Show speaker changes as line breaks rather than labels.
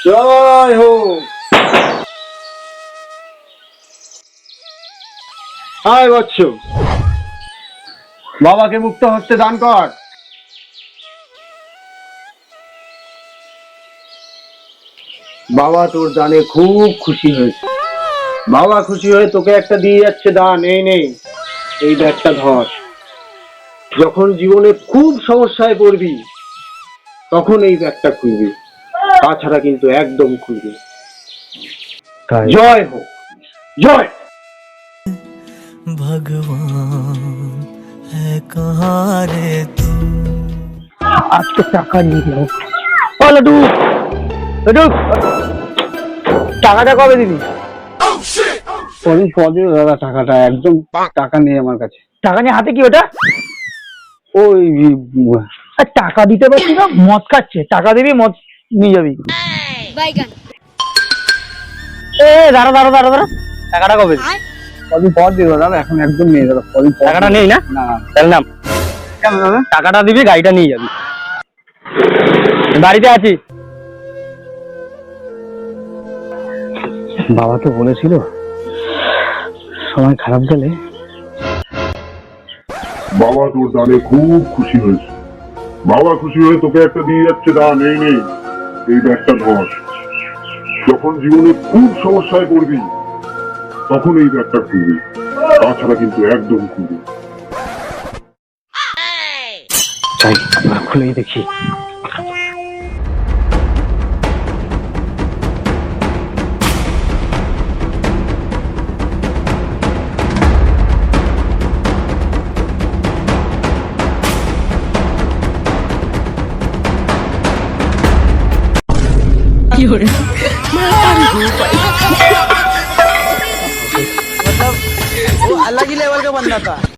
জয় হোক। আয় বৎস, বাবাকে মুক্ত হস্তে দান কর। বাবা তোর দানে খুব খুশি হয়েছে। বাবা খুশি হয়ে তোকে একটা দিয়ে যাচ্ছে দান। এই নে, এই ব্যাগটা ধর। যখন জীবনে খুব সমস্যায় পড়বি তখন এই ব্যাগটা খুলবি, তাছাড়া কিন্তু একদম খুলবি। জয় হোক, জয়।
भगवान है कहाँ रे तू।
আজকে টাকা নিয়ে যাবো। ও লাডু, লাডু, টাকাটা কবে দিবি?
কদিন পর দিবো দাদা টাকাটা, একদম টাকা নেই আমার কাছে।
টাকা নিয়ে হাতে কি ওটা?
ওই
আর টাকা দিতে পারছি না, মদ খাচ্ছে। টাকা দিবি, মদ নিয়ে যাবি। এ দাঁড়া দাঁড়া দাঁড়া দাঁড়া, টাকাটা কবে দিবি?
কদিন পর দিবো দাদা, এখন একদম নেই দাদা। কদিন পর
টাকাটা নেই না?
না।
তাহলে নাম,
কেন দাদা?
টাকাটা দিবি, গাড়িটা নিয়ে যাবি। বাড়িতে আছি।
বাবা তো বলেছিল সময় খারাপ গেলে।
বাবা তোর দানে খুব খুশি হয়েছে। বাবা খুশি হয়ে তোকে একটা দিয়ে যাচ্ছে দান। এই নে, এই ব্যাগটা ধর। যখন জীবনে খুব সমস্যায় পড়বি তখন এই ব্যাগটা খুলবি, তাছাড়া কিন্তু একদম খুলবি।
চাই খুলেই দেখি।
वो अलग ही लेवल का बंदा था।